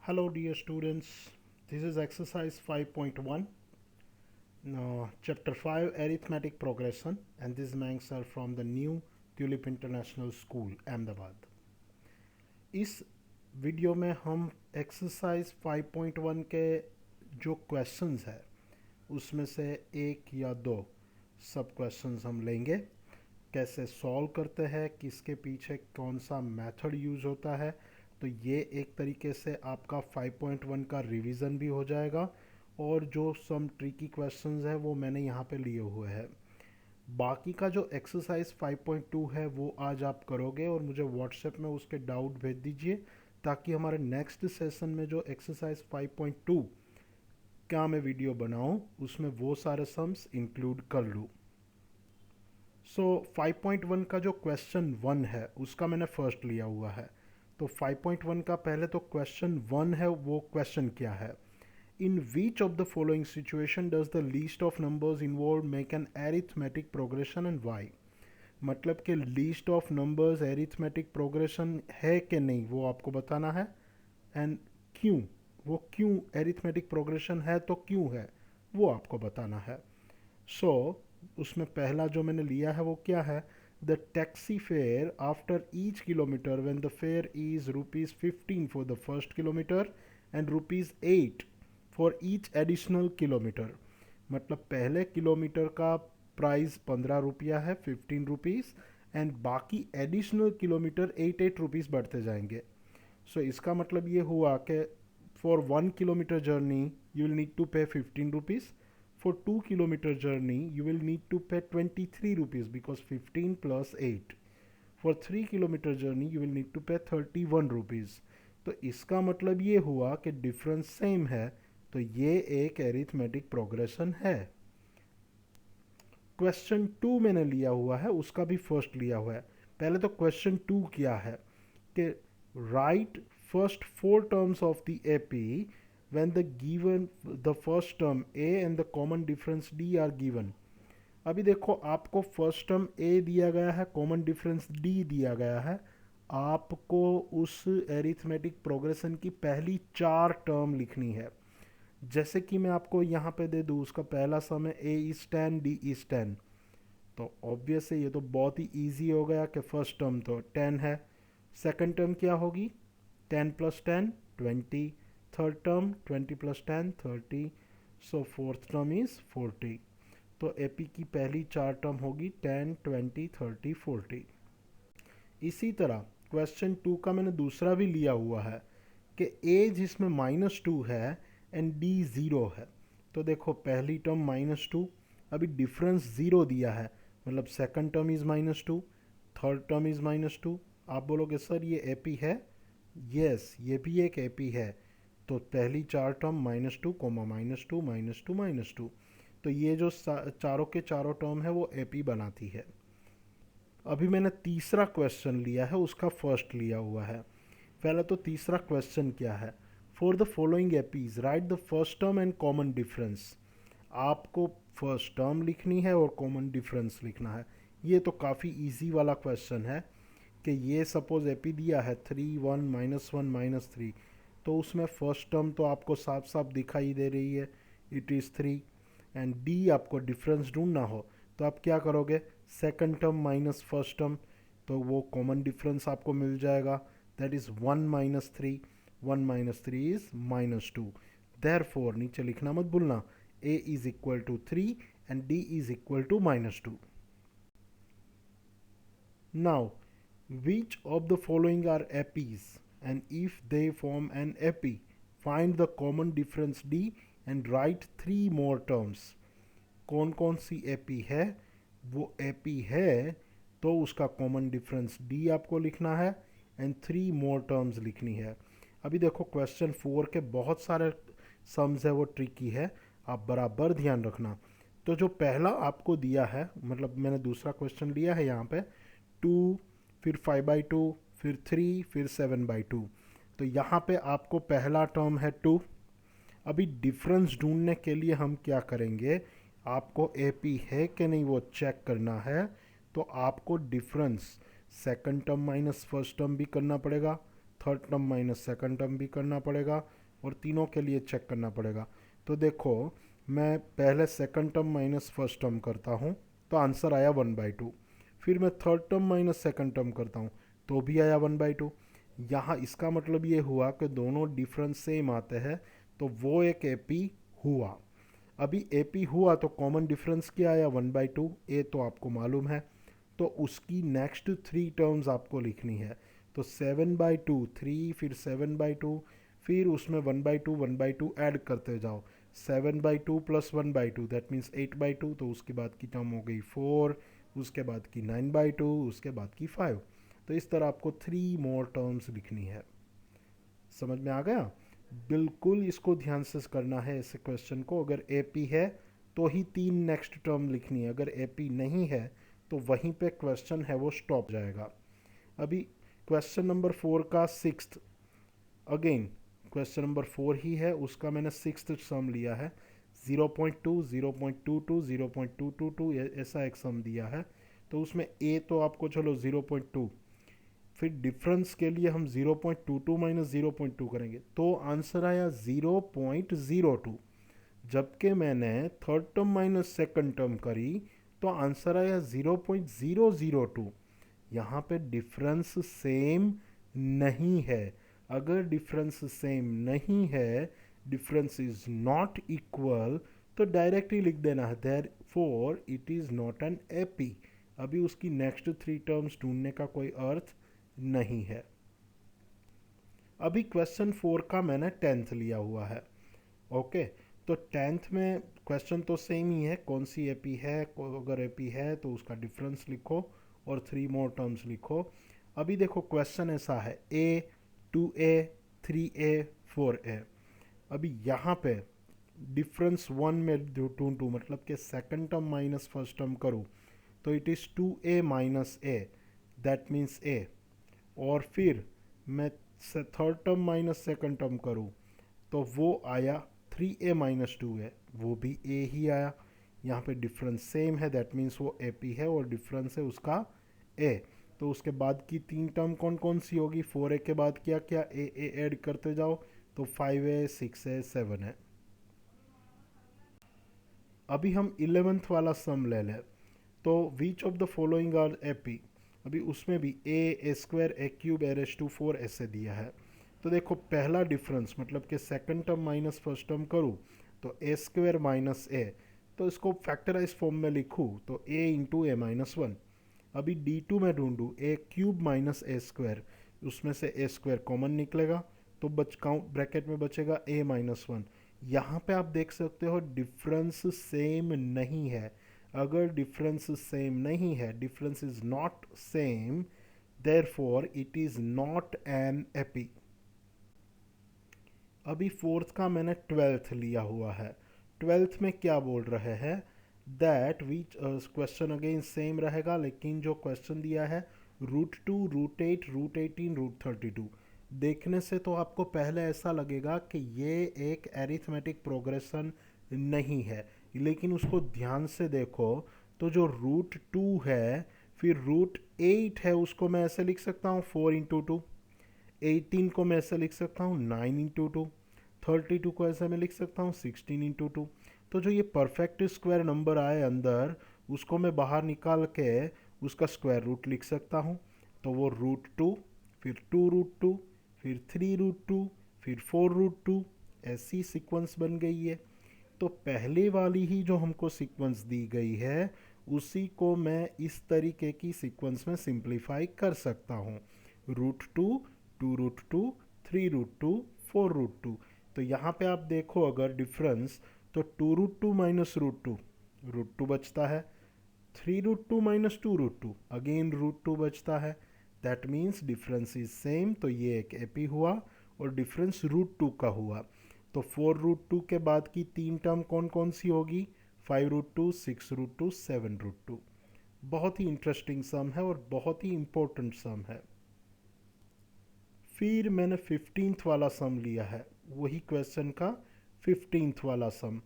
Hello dear students, this is exercise 5.1, chapter 5 arithmetic progression, and this is Mayank sir from the new Tulip International School, Ahmedabad. इस video में हम exercise 5.1 के जो questions है उसमें से एक या दो सब क्वेश्चंस हम लेंगे, कैसे सॉल्व करते हैं, किसके पीछे कौन सा मेथड यूज़ होता है। तो ये एक तरीके से आपका 5.1 का रिवीजन भी हो जाएगा और जो सम ट्रिकी क्वेश्चंस है वो मैंने यहाँ पे लिए हुए हैं। बाकी का जो एक्सरसाइज 5.2 है वो आज आप करोगे और मुझे व्हाट्सएप में उसके डाउट भेज दीजिए ताकि हमारे नेक्स्ट सेशन में जो एक्सरसाइज 5.2 क्या मैं वीडियो बनाऊँ उसमें वो सारे सम्स इंक्लूड कर लूँ। सो 5.1 का जो क्वेश्चन 1 है उसका मैंने फर्स्ट लिया हुआ है। तो 5.1 का पहले तो क्वेश्चन 1 है, वो क्वेश्चन क्या है, in which of the following situation does the list of numbers involve make an arithmetic progression and why. मतलब कि list of numbers arithmetic progression है कि नहीं वो आपको बताना है, एंड क्यों, वो क्यों एरिथमेटिक प्रोग्रेशन है तो क्यों है वो आपको बताना है। सो उसमें पहला जो मैंने लिया है वो क्या है, the taxi fare after each kilometre when the fare is ₹15 for the first kilometre and ₹8 for each additional kilometre. मतलब पहले किलोमीटर का प्राइस 15 रुपया है, 15 रुपीज़, एंड बाकी एडिशनल किलोमीटर 8 रुपीज़ बढ़ते जाएंगे। सो इसका मतलब ये हुआ कि for 1 kilometre journey you will need to pay 15 rupees. For 2 kilometer journey, you will need to pay 23 rupees because 15 plus 8. For 3 kilometer journey, you will need to pay 31 rupees. तो इसका मतलब ये हुआ कि डिफरेंस सेम है, तो ये एक एरिथमेटिक प्रोग्रेशन है। क्वेश्चन 2 मैंने लिया हुआ है, उसका भी फर्स्ट लिया हुआ है। पहले तो क्वेश्चन 2 क्या है कि right first 4 terms of the AP when the given the first term a and the common difference d are given। अभी देखो आपको फर्स्ट टर्म a दिया गया है, कॉमन डिफरेंस d दिया गया है, आपको उस एरिथमेटिक प्रोग्रेशन की पहली 4 टर्म लिखनी है। जैसे कि मैं आपको यहाँ पे दे दूँ, उसका पहला सम है a is 10 d is 10। तो ऑब्वियस है, ये तो बहुत ही ईजी हो गया कि फर्स्ट टर्म तो 10 है, सेकंड टर्म क्या होगी 10 + 10 20, third term 20 + 10 30, so fourth term is 40। तो एपी की पहली 4 टर्म होगी 10 20 30 40। इसी तरह क्वेश्चन 2 का मैंने दूसरा भी लिया हुआ है कि एज इसमें -2 है एंड डी 0 है। तो देखो पहली टर्म -2, अभी डिफरेंस 0 दिया है, मतलब second term is -2, third term is -2। आप बोलोगे सर ये एपी है, यस ये भी एक एपी है। तो पहली 4 टर्म -2, -2 -2 -2, तो ये जो चारों के चारों टर्म है वो एपी बनाती है। अभी मैंने तीसरा क्वेश्चन लिया है, उसका फर्स्ट लिया हुआ है। पहले तो तीसरा क्वेश्चन क्या है, for the following APs right the first term and common difference. आपको फर्स्ट टर्म लिखनी है और कॉमन डिफरेंस लिखना है। ये तो काफ़ी इजी वाला क्वेश्चन है कि ये सपोज एपी दिया है 3 1 -1 -3, तो उसमें फर्स्ट टर्म तो आपको साफ साफ दिखाई दे रही है, इट इज़ 3, एंड डी आपको डिफरेंस ढूंढना हो तो आप क्या करोगे, second term minus first term, तो वो कॉमन डिफरेंस आपको मिल जाएगा, दैट इज़ 1 - 3, 1 - 3 इज़ -2। देयरफॉर नीचे लिखना मत भूलना, a is equal to 3 and d is equal to -2। Now which of the following are APs, and if they form an AP, find the common difference D and write 3 more terms। कौन कौन सी AP है, वो AP है तो उसका common difference D आपको लिखना है एंड 3 मोर टर्म्स लिखनी है। अभी देखो क्वेश्चन 4 के बहुत सारे सम्स है, वो ट्रिकी है, आप बराबर ध्यान रखना। तो जो पहला आपको दिया है, मतलब मैंने दूसरा क्वेश्चन लिया है यहाँ पे 2, फिर 5/2, फिर 3, फिर 7/2। तो यहाँ पे आपको पहला टर्म है 2। अभी डिफरेंस ढूंढने के लिए हम क्या करेंगे, आपको एपी है कि नहीं वो चेक करना है। तो आपको difference second term minus first term भी करना पड़ेगा, third term minus second term भी करना पड़ेगा और तीनों के लिए चेक करना पड़ेगा। तो देखो, मैं पहले second term minus first term करता हूँ तो आंसर आया 1/2। फिर मैं third term minus second term करता हूँ तो भी आया 1/2। यहाँ इसका मतलब ये हुआ कि दोनों डिफरेंस सेम आते हैं, तो वो एक एपी हुआ। अभी एपी हुआ तो कॉमन डिफरेंस क्या आया, 1/2। ए तो आपको मालूम है, तो उसकी नेक्स्ट थ्री टर्म्स आपको लिखनी है। तो 7/2 3, फिर 7/2, फिर उसमें 1/2 ऐड करते जाओ। 7/2 प्लस 1/2 दैट मीन्स 8/2, तो उसके बाद की टर्म हो गई 4, उसके बाद की 9/2, उसके बाद की 5। तो इस तरह आपको 3 मोर टर्म्स लिखनी है। समझ में आ गया? बिल्कुल इसको ध्यान से करना है ऐसे क्वेश्चन को। अगर एपी है तो ही 3 नेक्स्ट टर्म लिखनी है, अगर एपी नहीं है तो वहीं पे क्वेश्चन है वो स्टॉप जाएगा। अभी क्वेश्चन नंबर 4 का सिक्स्थ, अगेन क्वेश्चन नंबर 4 ही है, उसका मैंने सिक्स्थ सम लिया है। 0.2, 0.22, 0.222 ऐसा एक सम दिया है। तो उसमें ए तो आपको चलो 0.2, फिर डिफरेंस के लिए हम 0.22 माइनस 0.2 करेंगे तो आंसर आया 0.02। जबकि मैंने third term minus second term करी तो आंसर आया 0.002। यहाँ पे डिफरेंस सेम नहीं है। अगर डिफरेंस सेम नहीं है, डिफरेंस इज नॉट इक्वल, तो डायरेक्टली लिख देना है therefore it is not an AP. अभी उसकी नेक्स्ट थ्री टर्म्स ढूंढने का कोई अर्थ नहीं है। अभी क्वेश्चन 4 का मैंने 10th लिया हुआ है। ओके, तो 10th में क्वेश्चन तो सेम ही है, कौन सी एपी है, अगर एपी है तो उसका डिफरेंस लिखो और 3 मोर टर्म्स लिखो। अभी देखो क्वेश्चन ऐसा है, ए 2a 3a 4a। अभी यहाँ पे डिफरेंस 1 में ढूंढूं, मतलब कि second term minus first term करूँ तो it is 2a minus a, that means a। और फिर मैं third term minus second term करूँ तो वो आया 3a माइनस 2a, वो भी a ही आया। यहाँ पे डिफरेंस सेम है, दैट मीन्स वो ए पी है और डिफरेंस है उसका a। तो उसके बाद की तीन टर्म कौन कौन सी होगी, 4a के बाद क्या क्या ए ऐड करते जाओ तो 5a 6a 7a। अभी हम 11th वाला सम ले लें, तो which of the following are AP. अभी उसमें भी A square A cube A raise to 4 ऐसे दिया है। तो देखो पहला डिफरेंस मतलब कि second term minus first term करूँ तो ए स्क्वायर माइनस ए, तो इसको फैक्टराइज फॉर्म में लिखूँ तो ए इंटू ए माइनस 1। अभी D2 में ढूंढूँ ए क्यूब माइनस ए स्क्वायर, उसमें से ए स्क्वायर कॉमन निकलेगा तो काउंट ब्रैकेट में बचेगा ए माइनस 1। यहाँ पे आप देख सकते हो डिफरेंस सेम नहीं है। अगर डिफरेंस सेम नहीं है, difference is not same, therefore it is not an AP. अभी फोर्थ का मैंने 12th लिया हुआ है। 12th में क्या बोल रहे हैं, that which question again same रहेगा, लेकिन जो क्वेश्चन दिया है √2 √8 √18 √32। देखने से तो आपको पहले ऐसा लगेगा कि ये एक एरिथमेटिक प्रोग्रेशन नहीं है, लेकिन उसको ध्यान से देखो तो जो √2 है फिर √8 है, उसको मैं ऐसे लिख सकता हूँ 4 × 2। 18 को मैं ऐसे लिख सकता हूँ 9 × 2। 32 को ऐसे मैं लिख सकता हूँ 16 × 2। तो जो ये परफेक्ट स्क्वायर नंबर आए अंदर, उसको मैं बाहर निकाल के उसका स्क्वायर रूट लिख सकता हूँ। तो वो √2, फिर 2 √2, फिर 3 √2, फिर 4 √2, ऐसी सीक्वेंस बन गई है। तो पहले वाली ही जो हमको सीक्वेंस दी गई है उसी को मैं इस तरीके की सीक्वेंस में सिंप्लीफाई कर सकता हूँ। √2, 2 √2, 3 √2, 4 √2। तो यहाँ पे आप देखो अगर डिफरेंस, तो 2 √2 माइनस √2, √2 बचता है। 3 √2 माइनस 2 √2, अगेन √2 बचता है। That means difference is same, तो ये एक एपी हुआ और डिफरेंस √2 का हुआ। तो 4 √2 के बाद की तीन टर्म कौन कौन सी होगी, 5 √2, 6 √2, 7 √2। बहुत ही इंटरेस्टिंग सम है और बहुत ही इंपॉर्टेंट सम है। फिर मैंने 15th वाला सम लिया है, वही क्वेश्चन का 15th वाला सम।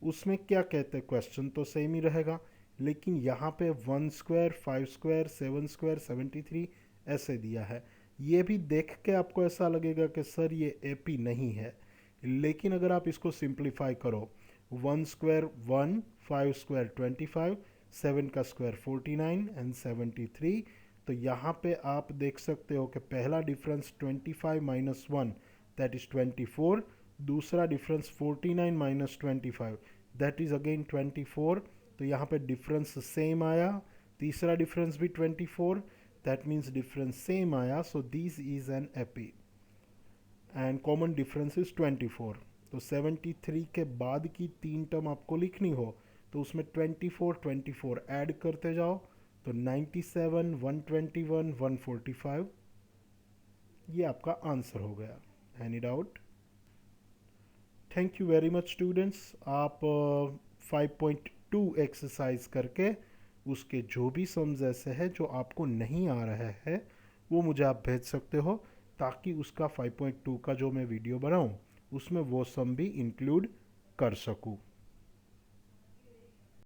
उसमें क्या कहते हैं, क्वेश्चन तो सेम ही रहेगा, लेकिन यहाँ पे 1 स्क्वायर 5 स्क्वायर 7 स्क्वायर 73 ऐसे दिया है। ये भी देख के आपको ऐसा लगेगा कि सर ये एपी नहीं है, लेकिन अगर आप इसको सिंप्लीफाई करो, 1 स्क्वायर 1, 5 स्क्वायर 25, 7 का स्क्वायर 49 एंड 73, तो यहाँ पे आप देख सकते हो कि पहला डिफरेंस 25 माइनस 1 दैट इज़ 24, दूसरा difference 49 minus 25 that is again 24, तो यहाँ पे डिफरेंस सेम आया, तीसरा डिफरेंस भी 24, दैट मीन्स डिफरेंस सेम आया, so this is an AP and common difference is 24। तो 73 के बाद की तीन टर्म आपको लिखनी हो तो उसमें 24 24 ऐड करते जाओ, तो 97 121 145, ये आपका आंसर हो गया। Any doubt? Thank you very much students. आप 5.2 एक्सरसाइज करके उसके जो भी सम्स ऐसे हैं जो आपको नहीं आ रहा है वो मुझे आप भेज सकते हो, ताकि उसका 5.2 का जो मैं वीडियो बनाऊं उसमें वो सम भी इंक्लूड कर सकूं।